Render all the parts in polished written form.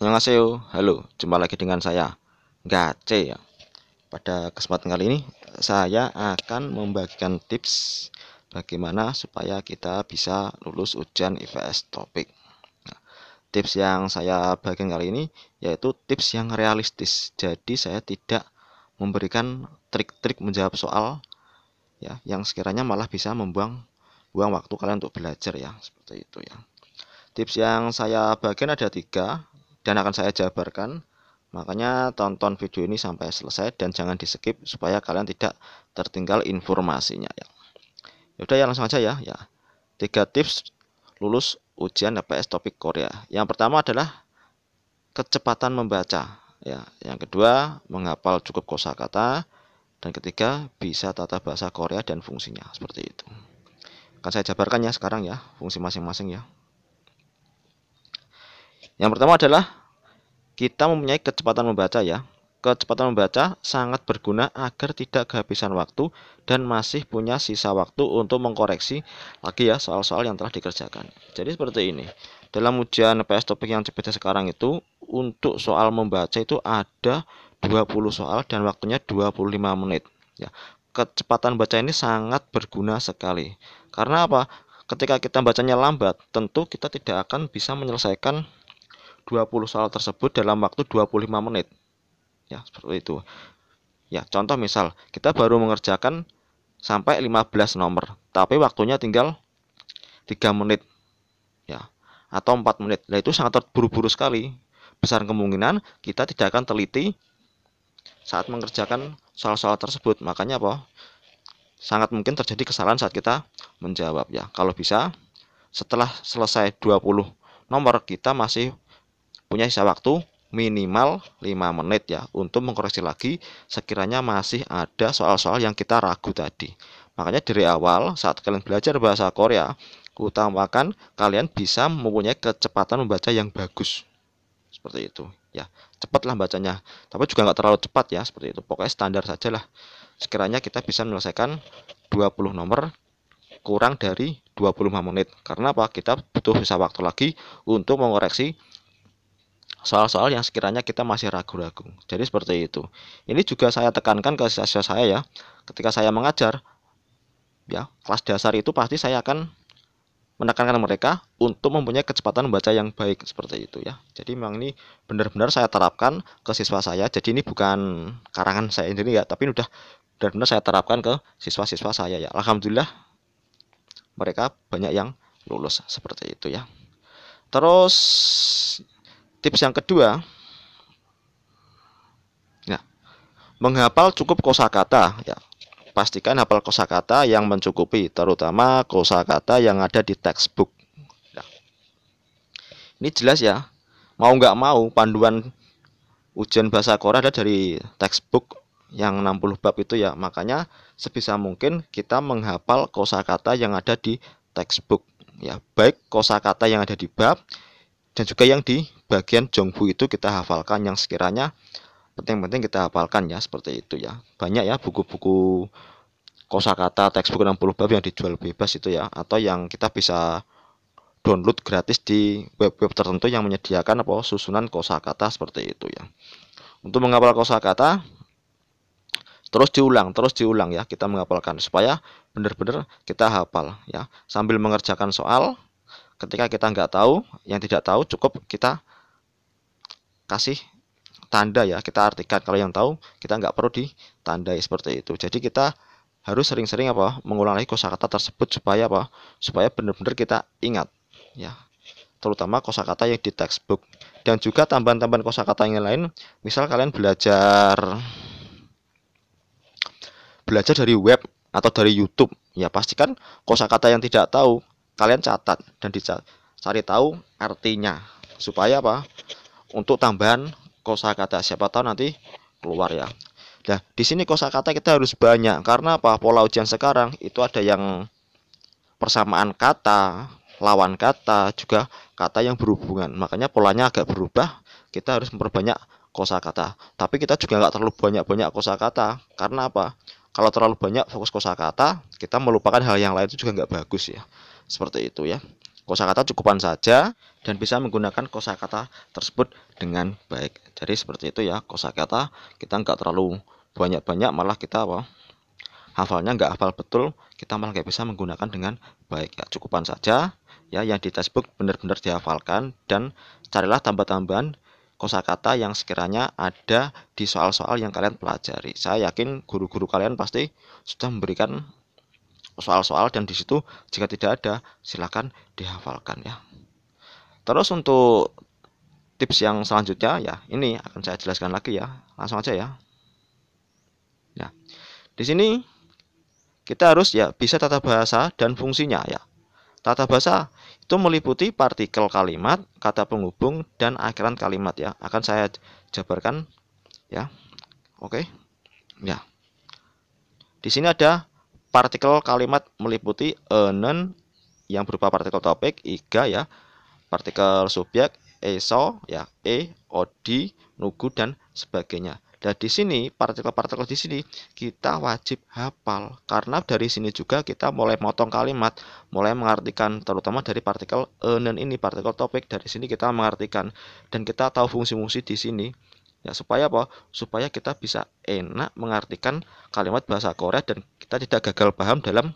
Annyeonghaseyo, halo, jumpa lagi dengan saya, Gace ya. Pada kesempatan kali ini, saya akan membagikan tips bagaimana supaya kita bisa lulus ujian IPS topik. Nah, tips yang saya bagikan kali ini yaitu tips yang realistis. Jadi saya tidak memberikan trik-trik menjawab soal ya, yang sekiranya malah bisa buang waktu kalian untuk belajar ya, seperti itu ya. Tips yang saya bagikan ada 3 dan akan saya jabarkan. Makanya tonton video ini sampai selesai dan jangan di skip supaya kalian tidak tertinggal informasinya ya. Yaudah ya langsung aja ya. 3 tips lulus ujian IPS topik Korea. Yang pertama adalah kecepatan membaca ya. Yang kedua menghafal cukup kosakata dan ketiga bisa tata bahasa Korea dan fungsinya seperti itu. Akan saya jabarkan ya sekarang ya fungsi masing-masing ya. Yang pertama adalah kita mempunyai kecepatan membaca ya. Kecepatan membaca sangat berguna agar tidak kehabisan waktu dan masih punya sisa waktu untuk mengkoreksi lagi ya soal-soal yang telah dikerjakan. Jadi seperti ini. Dalam ujian PS topik yang CPT sekarang itu untuk soal membaca itu ada 20 soal dan waktunya 25 menit ya. Kecepatan baca ini sangat berguna sekali. Karena apa? Ketika kita bacanya lambat, tentu kita tidak akan bisa menyelesaikan 20 soal tersebut dalam waktu 25 menit. Ya, seperti itu. Ya, contoh misal, kita baru mengerjakan sampai 15 nomor, tapi waktunya tinggal 3 menit. Ya, atau 4 menit. Nah, itu sangat terburu-buru sekali. Besar kemungkinan kita tidak akan teliti saat mengerjakan soal-soal tersebut. Makanya apa? Sangat mungkin terjadi kesalahan saat kita menjawab ya. Kalau bisa, setelah selesai 20 nomor, kita masih punya sisa waktu minimal 5 menit ya untuk mengkoreksi lagi sekiranya masih ada soal-soal yang kita ragu tadi. Makanya dari awal saat kalian belajar bahasa Korea, utamakan kalian bisa mempunyai kecepatan membaca yang bagus. Seperti itu ya. Cepatlah bacanya, tapi juga nggak terlalu cepat ya, seperti itu. Pokoknya standar saja lah. Sekiranya kita bisa menyelesaikan 20 nomor kurang dari 25 menit. Karena apa? Kita butuh sisa waktu lagi untuk mengoreksi soal-soal yang sekiranya kita masih ragu-ragu. Jadi seperti itu. Ini juga saya tekankan ke siswa saya ya. Ketika saya mengajar ya, kelas dasar itu pasti saya akan menekankan mereka untuk mempunyai kecepatan membaca yang baik seperti itu ya. Jadi memang ini benar-benar saya terapkan ke siswa saya. Jadi ini bukan karangan saya sendiri ya, tapi udah benar-benar saya terapkan ke siswa-siswa saya ya. Alhamdulillah mereka banyak yang lulus seperti itu ya. Terus tips yang kedua, ya, menghafal cukup kosakata ya. Pastikan hafal kosakata yang mencukupi, terutama kosakata yang ada di textbook. Nah, ini jelas ya, mau nggak mau panduan ujian bahasa Korea ada dari textbook yang 60 bab itu ya. Makanya sebisa mungkin kita menghafal kosakata yang ada di textbook ya, baik kosakata yang ada di bab dan juga yang di bagian Jongbu itu kita hafalkan, yang sekiranya penting-penting kita hafalkan ya, seperti itu ya. Banyak ya buku-buku kosakata textbook 60 bab yang dijual bebas itu ya, atau yang kita bisa download gratis di web-web tertentu yang menyediakan apa susunan kosakata seperti itu ya. Untuk menghafal kosakata terus diulang ya, kita menghafalkan supaya benar-benar kita hafal ya. Sambil mengerjakan soal, ketika kita nggak tahu, yang tidak tahu cukup kita kasih tanda ya, kita artikan. Kalau yang tahu kita nggak perlu ditandai seperti itu. Jadi kita harus sering-sering apa mengulang lagi kosakata tersebut supaya apa? Supaya benar-benar kita ingat ya. Terutama kosakata yang di textbook dan juga tambahan-tambahan kosakata yang lain. Misal kalian belajar dari web atau dari YouTube, ya pastikan kosakata yang tidak tahu kalian catat dan dicari tahu artinya supaya apa? Untuk tambahan kosakata siapa tahu nanti keluar ya. Nah, di sini kosakata kita harus banyak karena apa? Pola ujian sekarang itu ada yang persamaan kata, lawan kata, juga kata yang berhubungan. Makanya polanya agak berubah. Kita harus memperbanyak kosakata. Tapi kita juga nggak terlalu banyak-banyak kosakata. Karena apa? Kalau terlalu banyak fokus kosakata, kita melupakan hal yang lain itu juga nggak bagus ya. Seperti itu ya. kosakata cukupan saja dan bisa menggunakan kosakata tersebut dengan baik. Jadi seperti itu ya, kosakata kita nggak terlalu banyak-banyak, malah kita hafalnya nggak hafal betul, kita malah nggak bisa menggunakan dengan baik ya. Cukupan saja ya, yang di textbook benar-benar dihafalkan, dan carilah tambah-tambahan kosakata yang sekiranya ada di soal-soal yang kalian pelajari. Saya yakin guru-guru kalian pasti sudah memberikan soal-soal, dan di situ jika tidak ada silakan dihafalkan ya. Terus untuk tips yang selanjutnya ya, ini akan saya jelaskan lagi ya. Langsung aja ya. Ya. Di sini kita harus ya bisa tata bahasa dan fungsinya ya. Tata bahasa itu meliputi partikel kalimat, kata penghubung, dan akhiran kalimat ya. Akan saya jabarkan ya. Oke. Ya. Di sini ada partikel kalimat meliputi enen yang berupa partikel topik, iga ya, partikel subjek, eso ya, odi, nugu, dan sebagainya. Dan di sini partikel-partikel di sini kita wajib hafal, karena dari sini juga kita mulai motong kalimat, mulai mengartikan, terutama dari partikel enen ini, partikel topik. Dari sini kita mengartikan dan kita tahu fungsi-fungsi di sini ya, supaya apa? Supaya kita bisa enak mengartikan kalimat bahasa Korea dan kita tidak gagal paham dalam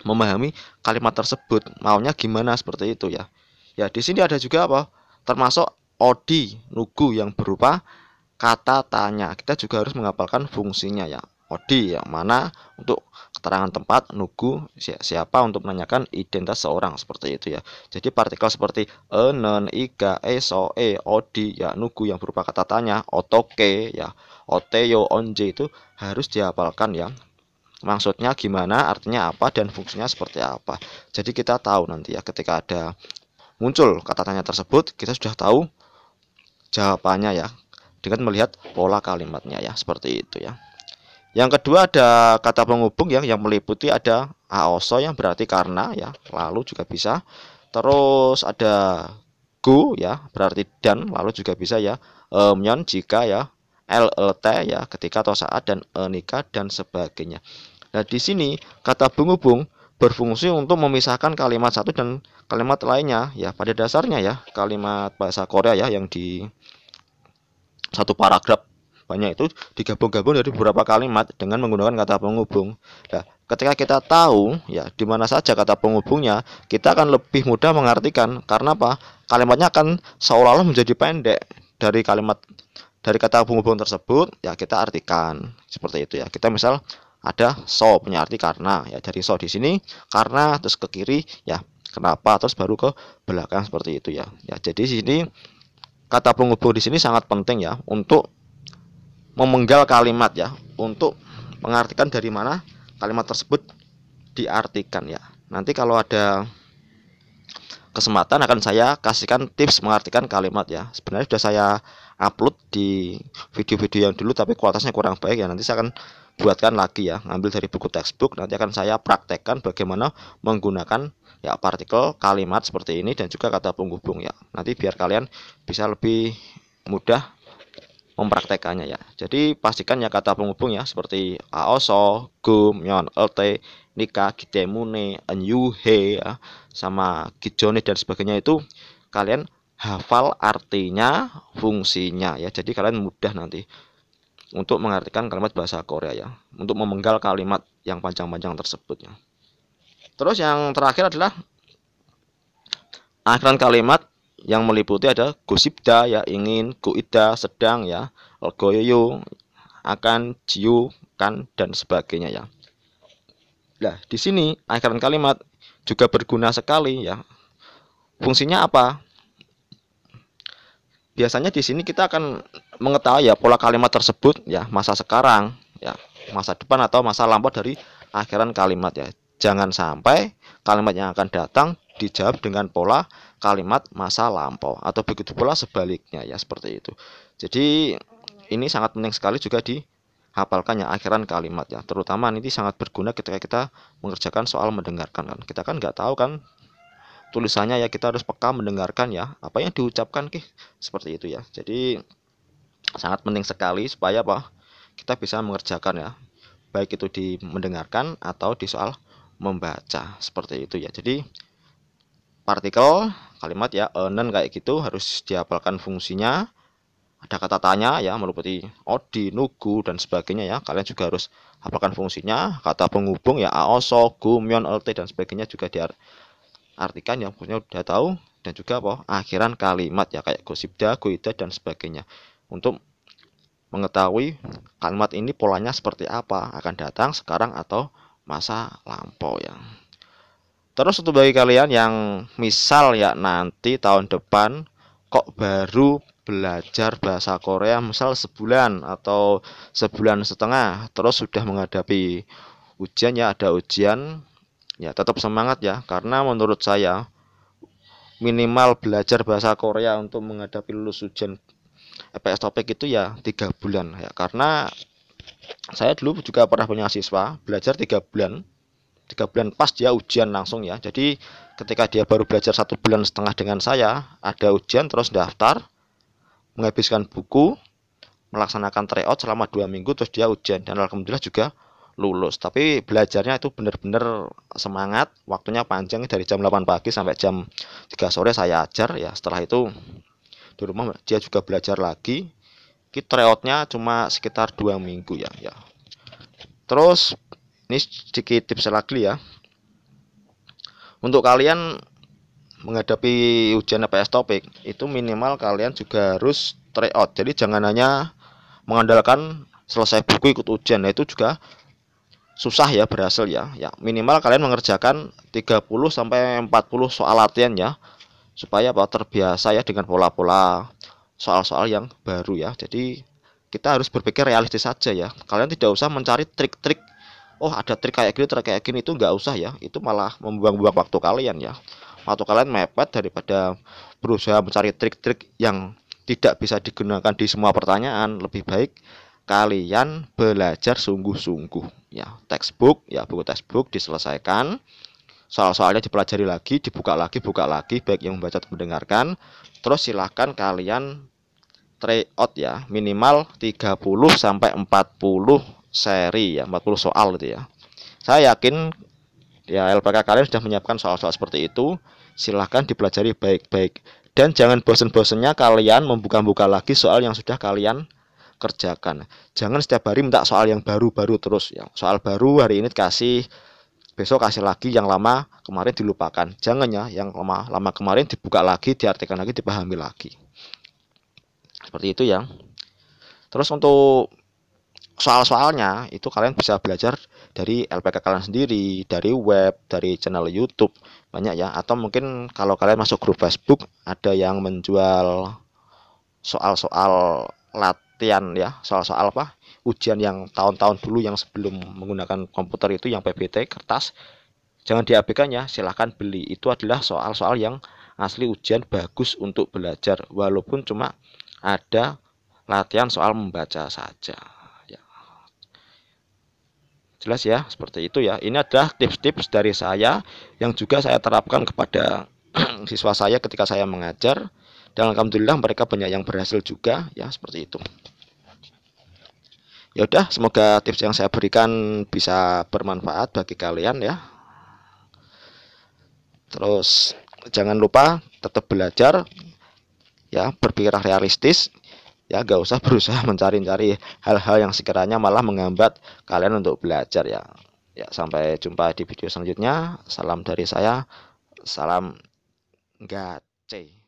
memahami kalimat tersebut. Maunya gimana, seperti itu ya. Ya, di sini ada juga apa? Termasuk odi, nugu yang berupa kata tanya. Kita juga harus menghafalkan fungsinya ya. Odi yang mana untuk keterangan tempat, nugu siapa untuk menanyakan identitas seorang, seperti itu ya. Jadi partikel seperti enen, iga, eso, odi ya, nugu yang berupa kata tanya, otoke ya, oteyo, onje itu harus dihafalkan ya. Maksudnya gimana, artinya apa, dan fungsinya seperti apa. Jadi kita tahu nanti ya, ketika ada muncul kata tanya tersebut, kita sudah tahu jawabannya ya, dengan melihat pola kalimatnya ya, seperti itu ya. Yang kedua ada kata penghubung yang meliputi ada aoso yang berarti karena ya, lalu juga bisa. Terus ada go ya, berarti dan, lalu juga bisa ya. Myon jika ya, LLT ya, ketika atau saat, dan enika dan sebagainya. Nah, di sini kata penghubung berfungsi untuk memisahkan kalimat satu dan kalimat lainnya ya. Pada dasarnya ya, kalimat bahasa Korea ya yang di satu paragraf banyak itu digabung-gabung dari beberapa kalimat dengan menggunakan kata penghubung. Nah, ketika kita tahu ya di mana saja kata penghubungnya, kita akan lebih mudah mengartikan. Karena apa? Kalimatnya akan seolah-olah menjadi pendek dari kata penghubung tersebut ya, kita artikan seperti itu ya. Kita misal ada so punya arti karena ya, dari so di sini karena, terus ke kiri ya kenapa, terus baru ke belakang, seperti itu ya. Ya, jadi di sini kata penghubung di sini sangat penting ya untuk memenggal kalimat ya, untuk mengartikan dari mana kalimat tersebut diartikan ya. Nanti kalau ada kesempatan akan saya kasihkan tips mengartikan kalimat ya. Sebenarnya sudah saya upload di video-video yang dulu, tapi kualitasnya kurang baik ya. Nanti saya akan buatkan lagi ya, ngambil dari buku textbook. Nanti akan saya praktekkan bagaimana menggunakan ya partikel kalimat seperti ini dan juga kata penghubung ya. Nanti biar kalian bisa lebih mudah mempraktekannya ya. Jadi pastikan ya kata penghubung ya, seperti aoso, gum, myon, lt, nika, gitemune, enyuhe ya, sama gijone dan sebagainya itu kalian hafal artinya, fungsinya ya. Jadi kalian mudah nanti untuk mengartikan kalimat bahasa Korea ya, untuk memenggal kalimat yang panjang-panjang tersebut ya. Terus yang terakhir adalah akhiran kalimat yang meliputi ada gosipda ya, ingin, goida, sedang ya, goyoyo, akan, jiu, kan, dan sebagainya ya. Nah, di sini akhiran kalimat juga berguna sekali ya. Fungsinya apa? Biasanya di sini kita akan mengetahui ya pola kalimat tersebut ya, masa sekarang ya, masa depan atau masa lampau dari akhiran kalimat ya. Jangan sampai kalimat yang akan datang dijawab dengan pola kalimat masa lampau, atau begitu pula sebaliknya ya, seperti itu. Jadi ini sangat penting sekali juga dihafalkan ya akhiran kalimat ya, terutama ini sangat berguna ketika kita mengerjakan soal mendengarkan kan. Kita kan nggak tahu kan tulisannya ya, kita harus peka mendengarkan ya apa yang diucapkan seperti itu ya. Jadi sangat penting sekali supaya apa, kita bisa mengerjakan ya, baik itu di mendengarkan atau di soal membaca, seperti itu ya. Jadi partikel kalimat ya, enen kayak gitu harus dihafalkan fungsinya. Ada kata tanya ya meliputi odi, nugu dan sebagainya ya. Kalian juga harus hafalkan fungsinya. Kata penghubung ya aoso, gumyon, lt dan sebagainya juga diartikan ya, punya udah tahu. Dan juga apa? Akhiran kalimat ya kayak gosipda, goida dan sebagainya. Untuk mengetahui kalimat ini polanya seperti apa, akan datang, sekarang atau masa lampau ya. Terus untuk bagi kalian yang misal ya nanti tahun depan kok baru belajar bahasa Korea misal sebulan atau sebulan setengah, terus sudah menghadapi ujian ya, ada ujian ya, tetap semangat ya, karena menurut saya minimal belajar bahasa Korea untuk menghadapi lulus ujian EPS Topik itu ya 3 bulan ya, karena saya dulu juga pernah punya siswa belajar 3 bulan, 3 bulan pas dia ujian langsung ya. Jadi ketika dia baru belajar 1 bulan setengah dengan saya, ada ujian terus daftar, menghabiskan buku, melaksanakan tryout selama 2 minggu, terus dia ujian dan alhamdulillah juga lulus. Tapi belajarnya itu benar-benar semangat, waktunya panjang dari jam 8 pagi sampai jam 3 sore saya ajar ya. Setelah itu di rumah dia juga belajar lagi. Tryoutnya cuma sekitar 2 minggu ya. Terus ini sedikit tips lagi ya. Untuk kalian menghadapi ujian EPS Topik itu minimal kalian juga harus tryout. Jadi jangan hanya mengandalkan selesai buku ikut ujian. Nah, itu juga susah ya berhasil ya. Minimal kalian mengerjakan 30 sampai 40 soal latihan ya. Supaya apa terbiasa ya dengan pola-pola soal-soal yang baru ya. Jadi kita harus berpikir realistis saja ya. Kalian tidak usah mencari trik-trik. Oh ada trik kayak gini itu nggak usah ya. Itu malah membuang-buang waktu kalian ya. Waktu kalian mepet daripada berusaha mencari trik-trik yang tidak bisa digunakan di semua pertanyaan. Lebih baik kalian belajar sungguh-sungguh ya. Textbook ya, buku textbook diselesaikan. Soal-soalnya dipelajari lagi, buka lagi, baik yang membaca atau mendengarkan. Terus silahkan kalian tryout ya, minimal 30 sampai 40 seri ya, 40 soal gitu ya. Saya yakin ya LPK kalian sudah menyiapkan soal-soal seperti itu. Silahkan dipelajari baik-baik. Dan jangan bosan-bosannya kalian membuka-buka lagi soal yang sudah kalian kerjakan. Jangan setiap hari minta soal yang baru-baru terus ya. Soal baru hari ini kasih, besok kasih lagi, yang lama kemarin dilupakan. Jangan ya, yang lama kemarin dibuka lagi, diartikan lagi, dipahami lagi. Seperti itu ya. Terus untuk soal-soalnya itu kalian bisa belajar dari LPK kalian sendiri, dari web, dari channel YouTube, banyak ya. Atau mungkin kalau kalian masuk grup Facebook, ada yang menjual soal-soal latihan ya, soal-soal apa? Ujian yang tahun-tahun dulu yang sebelum menggunakan komputer itu, yang PBT kertas. Jangan diabaikan ya, silahkan beli. Itu adalah soal-soal yang asli ujian, bagus untuk belajar. Walaupun cuma ada latihan soal membaca saja. Ya. Jelas ya, seperti itu ya. Ini adalah tips-tips dari saya yang juga saya terapkan kepada siswa saya ketika saya mengajar. Dan alhamdulillah mereka banyak yang berhasil juga ya, seperti itu. Ya udah, semoga tips yang saya berikan bisa bermanfaat bagi kalian ya. Terus jangan lupa tetap belajar ya, berpikir realistis ya, gak usah berusaha mencari-cari hal-hal yang sekiranya malah menghambat kalian untuk belajar ya. Ya, sampai jumpa di video selanjutnya. Salam dari saya, salam gace.